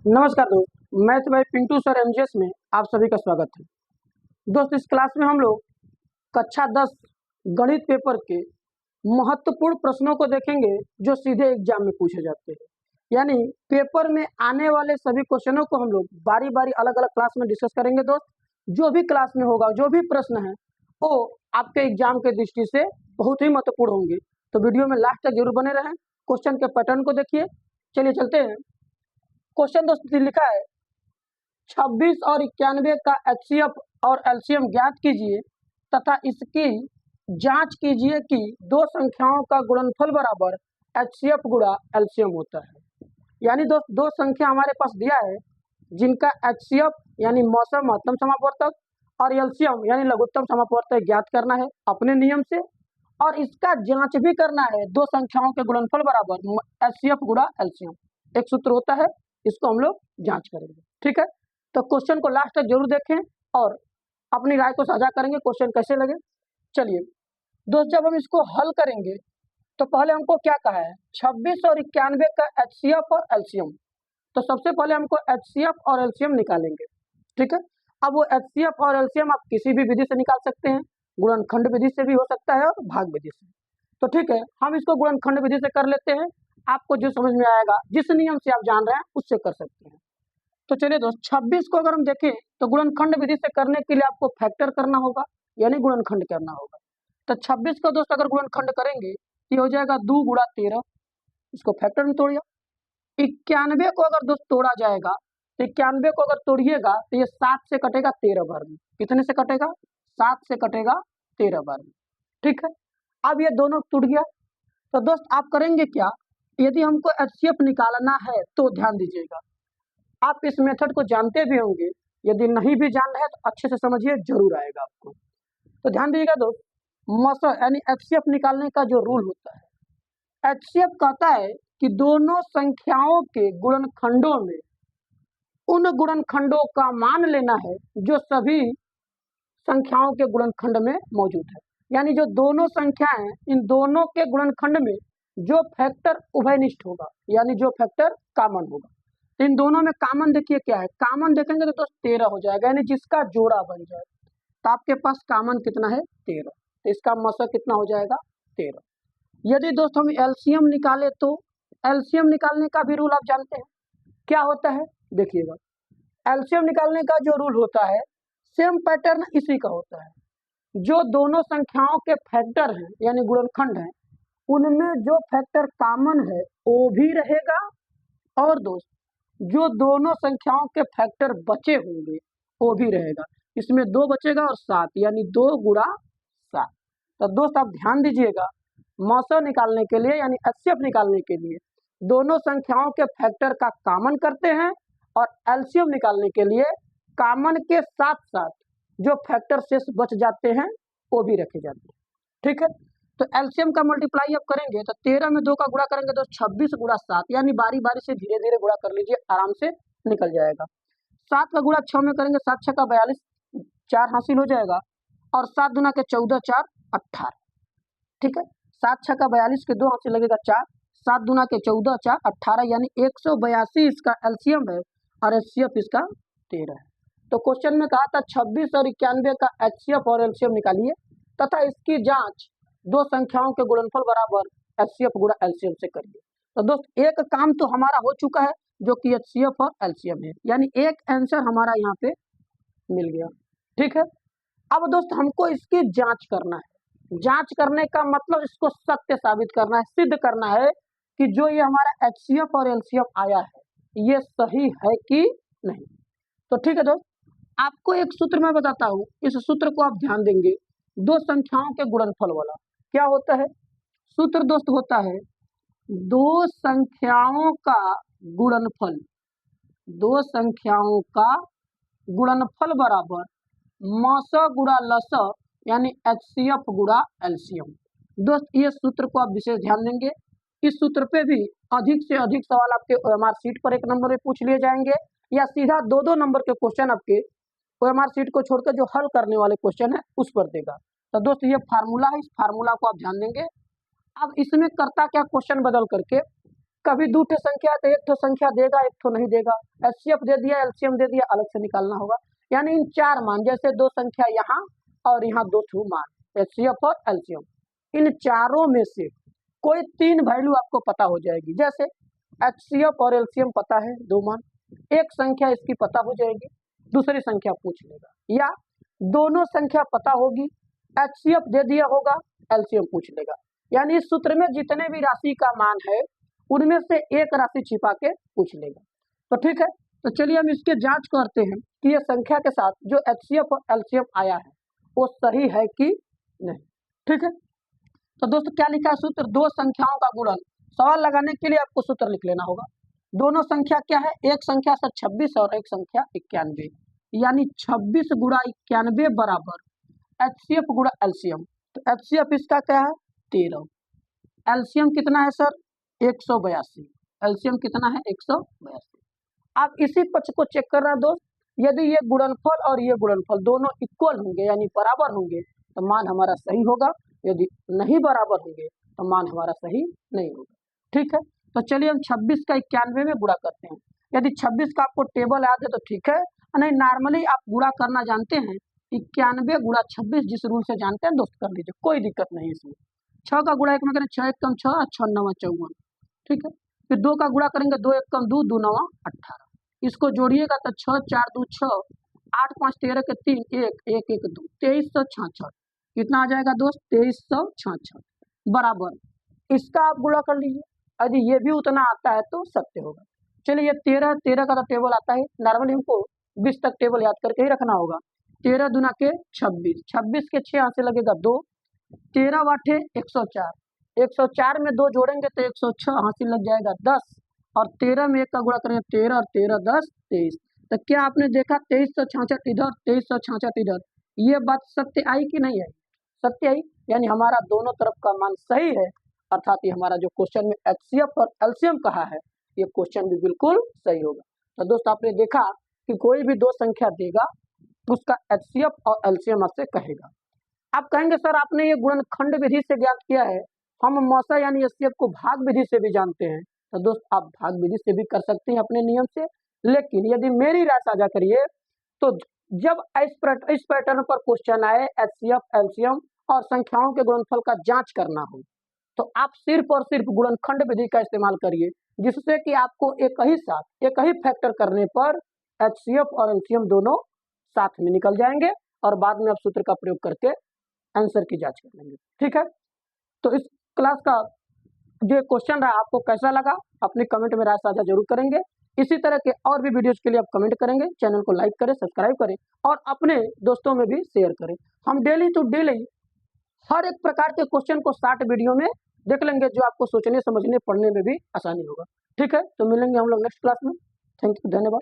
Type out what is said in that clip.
नमस्कार दोस्त, मैथ भाई पिंटू सर एमजीएस में आप सभी का स्वागत है। दोस्त इस क्लास में हम लोग कक्षा 10 गणित पेपर के महत्वपूर्ण प्रश्नों को देखेंगे जो सीधे एग्जाम में पूछे जाते हैं। यानी पेपर में आने वाले सभी क्वेश्चनों को हम लोग बारी बारी अलग अलग क्लास में डिस्कस करेंगे। दोस्त जो भी क्लास में होगा, जो भी प्रश्न है वो आपके एग्जाम के दृष्टि से बहुत ही महत्वपूर्ण होंगे। तो वीडियो में लास्ट तक जरूर बने रहें। क्वेश्चन के पैटर्न को देखिए। चलिए चलते हैं। क्वेश्चन दोस्त लिखा है 26 और 91 का एचसीएफ और एलसीएम ज्ञात कीजिए तथा इसकी जांच कीजिए कि दो संख्याओं का गुणनफल बराबर एचसीएफ गुणा एलसीएम होता है। यानी दोस्त दो संख्या हमारे पास दिया है जिनका एचसीएफ यानी मौसम महत्तम समापवर्तक और एलसीएम यानी लघुत्तम समापवर्तक ज्ञात करना है अपने नियम से, और इसका जांच भी करना है दो संख्याओं के गुणनफल बराबर एचसीएफ गुणा एलसीएम। एक सूत्र होता है, इसको हम लोग जांच करेंगे। ठीक है, तो क्वेश्चन को लास्ट तक जरूर देखें और अपनी राय को साझा करेंगे क्वेश्चन कैसे लगे। चलिए दोस्त, जब हम इसको हल करेंगे तो पहले हमको क्या कहा है 26 और 91 का एचसीएफ और एलसीएम। तो सबसे पहले हमको एचसीएफ और एलसीएम निकालेंगे। ठीक है, अब वो एचसीएफ और एलसीएम आप किसी भी विधि से निकाल सकते हैं, गुणनखंड विधि से भी हो सकता है और भाग विधि से। तो ठीक है, हम इसको गुणनखंड विधि से कर लेते हैं। आपको जो समझ में आएगा, जिस नियम से आप जान रहे हैं उससे कर सकते हैं। तो चलिए दोस्त, 26 को अगर हम देखें तो गुणनखंड विधि से करने के लिए आपको फैक्टर करना होगा यानी गुणनखंड करना होगा। तो 26 को दोस्त अगर गुणनखंड करेंगे तो ये हो जाएगा 2 गुणा 13, इसको फैक्टर में तोड़िए। 91 को अगर दोस्त तोड़ा जाएगा तो 91 को अगर तोड़िएगा तो ये 7 से कटेगा 13 बार में। कितने से कटेगा? 7 से कटेगा 13 बार में। ठीक है, अब ये दोनों टूट गया। तो दोस्त आप करेंगे क्या, यदि हमको एचसीएफ निकालना है तो ध्यान दीजिएगा, आप इस मेथड को जानते भी होंगे, यदि नहीं भी जान रहे तो अच्छे से समझिए, जरूर आएगा आपको। तो ध्यान दीजिएगा दोस्त, मौसम यानी एचसीएफ निकालने का जो रूल होता है, एचसीएफ कहता है कि दोनों संख्याओं के गुणनखंडों में उन गुणनखंडों का मान लेना है जो सभी संख्याओं के गुणनखंड में मौजूद है। यानी जो दोनों संख्याएं, इन दोनों के गुणनखंड में जो फैक्टर उभयनिष्ठ होगा यानी जो फैक्टर कॉमन होगा। तो इन दोनों में कॉमन देखिए क्या है, कॉमन देखेंगे तो दोस्त 13 हो जाएगा, यानी जिसका जोड़ा बन जाए। तो आपके पास कॉमन कितना है? 13। तो इसका मौसा कितना हो जाएगा? 13। यदि दोस्त हम एलसीएम निकाले तो एलसीएम निकालने का भी रूल आप जानते हैं क्या होता है। देखिएगा, एलसीएम निकालने का जो रूल होता है सेम पैटर्न इसी का होता है। जो दोनों संख्याओं के फैक्टर हैं यानी गुणनखंड हैं, उनमें जो फैक्टर कॉमन है वो भी रहेगा, और दोस्त जो दोनों संख्याओं के फैक्टर बचे होंगे वो भी रहेगा। इसमें 2 बचेगा और 7 यानी 2 गुणा 7। तो दोस्त आप ध्यान दीजिएगा, मौसा निकालने के लिए यानी एचसीएफ निकालने के लिए दोनों संख्याओं के फैक्टर का कॉमन करते हैं, और एलसीएम निकालने के लिए कॉमन के साथ साथ जो फैक्टर शेष बच जाते हैं वो भी रखे जाते हैं। ठीक है, तो एलसीएम का मल्टीप्लाई अब करेंगे तो 13 में 2 का गुणा करेंगे तो 26 गुणा 7, यानी बारी बारी से धीरे धीरे गुणा कर लीजिए, आराम से निकल जाएगा। 7 का गुणा 6 में करेंगे, 7 6 का 42, 4 हासिल हो जाएगा, और 7 दुना के 14, 4 18। ठीक है, 7 6 का 42 के 2 हासिल लगेगा 4, 7 दुना के 14, 4 18, यानी 182 इसका एलसीएम है और एचसीएफ इसका 13 है। तो क्वेश्चन में कहा था 26 और 91 का एचसीएफ और एलसीएम निकालिए तथा इसकी जांच दो संख्याओं के गुणनफल बराबर एचसीएफ गुणा एलसीएम से करिए। तो दोस्त एक काम तो हमारा हो चुका है जो कि एचसीएफ और एलसीएम है, यानी एक आंसर हमारा यहाँ पे मिल गया। ठीक है, अब दोस्त हमको इसकी जांच करना है। जांच करने का मतलब इसको सत्य साबित करना है, सिद्ध करना है कि जो ये हमारा एचसीएफ और एलसीएम आया है ये सही है कि नहीं। तो ठीक है दोस्त, आपको एक सूत्र मैं बताता हूँ, इस सूत्र को आप ध्यान देंगे। दो संख्याओं के गुणनफल वाला क्या होता है सूत्र दोस्त? होता है दो संख्याओं का गुणनफल, दो संख्याओं का गुणनफल बराबर मौस गुणा लस यानी एचसीएफ गुणा एलसीएम। दोस्त ये सूत्र को आप विशेष ध्यान देंगे। इस सूत्र पे भी अधिक से अधिक सवाल आपके ओएमआर सीट पर 1 नंबर में पूछ लिए जाएंगे, या सीधा 2-2 नंबर के क्वेश्चन आपके ओएमआर सीट को छोड़कर जो हल करने वाले क्वेश्चन है उस पर देगा। तो दोस्त ये फार्मूला है, इस फार्मूला को आप ध्यान देंगे। अब इसमें करता क्या, क्वेश्चन बदल करके कभी दो ठो संख्या है तो एक ठो संख्या देगा, एक ठो नहीं देगा। एचसीएफ दे दिया, एलसीएम दे दिया, अलग से निकालना होगा। यानी इन चार मान, जैसे दो संख्या यहाँ और यहाँ दो ठो मान, एचसीएफ और एलसीएम, इन चारों में से कोई तीन वैल्यू आपको पता हो जाएगी। जैसे एचसीएफ और एलसीएम पता है दो मान, एक संख्या इसकी पता हो जाएगी, दूसरी संख्या पूछ लेगा, या दोनों संख्या पता होगी, एचसीएफ दे दिया होगा, एलसीएम पूछ लेगा। यानी इस सूत्र में जितने भी राशि का मान है उनमें से एक राशि छिपा के पूछ लेगा। तो ठीक है, तो चलिए हम इसके जांच करते हैं कि ये संख्या के साथ जो एचसीएफ और एलसीएम आया है वो सही है कि नहीं। ठीक है, तो दोस्तों क्या लिखा है सूत्र, दो संख्याओं का गुणन। सवाल लगाने के लिए आपको सूत्र लिख लेना होगा। दोनों संख्या क्या है, एक संख्या से 26 और एक संख्या 91, यानी 26 गुणा 91 बराबर एचसीएफ गुणा एलसीएम। तो एचसीएफ इसका क्या है 13, एलसीएम कितना है सर 182, एलसीएम कितना है 182। आप इसी पक्ष को चेक करना दोस्त, यदि ये गुणनफल और ये गुणनफल दोनों इक्वल होंगे यानी बराबर होंगे तो मान हमारा सही होगा, यदि नहीं बराबर होंगे तो मान हमारा सही नहीं होगा। ठीक है, तो चलिए हम 26 का 91 में गुणा करते हैं। यदि 26 का आपको टेबल याद है तो ठीक है, नहीं नॉर्मली आप गुणा करना जानते हैं, 91 गुणा 26 जिस रूल से जानते हैं दोस्त कर लीजिए, कोई दिक्कत नहीं इसमें। 6 का गुणा एक में करें 6 एक कम 6, 6 9 54। ठीक है, फिर 2 का गुणा करेंगे 2 एक कम 2, 2 9 18। इसको जोड़िएगा तो 6 4 2 6, 8 5 13 के 3 1 1 1 2, 2366। कितना आ जाएगा दोस्त 2366 बराबर इसका आप गुणा कर लीजिए। यदि ये भी उतना आता है तो सत्य होगा। चलिए 13 का तो टेबल आता है, नॉर्मली हमको 20 तक टेबल याद करके ही रखना होगा। 13 दूना के 26, 26 के 6 यहाँ से लगेगा 2, 13 वाठे 104, 104 में 2 जोड़ेंगे तो 106 हासिल लग जाएगा 10, और 13 में 1 का गुणा करेंगे 13 और 13 10 23। तो क्या आपने देखा 2366 इधर 2366 इधर, ये बात सत्य आई कि नहीं आई, सत्य आई, यानी हमारा दोनों तरफ का मान सही है, अर्थात ये हमारा जो क्वेश्चन में एचसीएफ और एलसीएम कहा है ये क्वेश्चन भी बिल्कुल सही होगा। तो दोस्त आपने देखा कि कोई भी दो संख्या देगा तो उसका एचसीएफ और एलसीएम आपसे कहेगा। आप कहेंगे सर आपने ये गुणनखंड विधि से ज्ञात किया है, हम मौसा यानी एचसीएफ को भाग विधि से भी जानते हैं। तो दोस्त आप भाग विधि से भी कर सकते हैं अपने नियम से, लेकिन यदि मेरी राय साझा करिए तो जब इस पैटर्न पर क्वेश्चन आए एचसीएफ एलसीएम और संख्याओं के गुणनफल का जांच करना हो तो आप सिर्फ और सिर्फ गुणनखंड विधि का इस्तेमाल करिए, जिससे कि आपको एक ही फैक्टर करने पर एचसीएफ और एलसीएम दोनों साथ में निकल जाएंगे और बाद में आप सूत्र का प्रयोग करके आंसर की जांच कर लेंगे। ठीक है, तो इस क्लास का जो क्वेश्चन रहा आपको कैसा लगा अपने कमेंट में राय साझा जरूर करेंगे। इसी तरह के और भी वीडियोस के लिए आप कमेंट करेंगे, चैनल को लाइक करें, सब्सक्राइब करें और अपने दोस्तों में भी शेयर करें। हम डेली टू डेली हर एक प्रकार के क्वेश्चन को 60 वीडियो में देख लेंगे, जो आपको सोचने समझने पढ़ने में भी आसानी होगा। ठीक है, तो मिलेंगे हम लोग नेक्स्ट क्लास में। थैंक यू, धन्यवाद।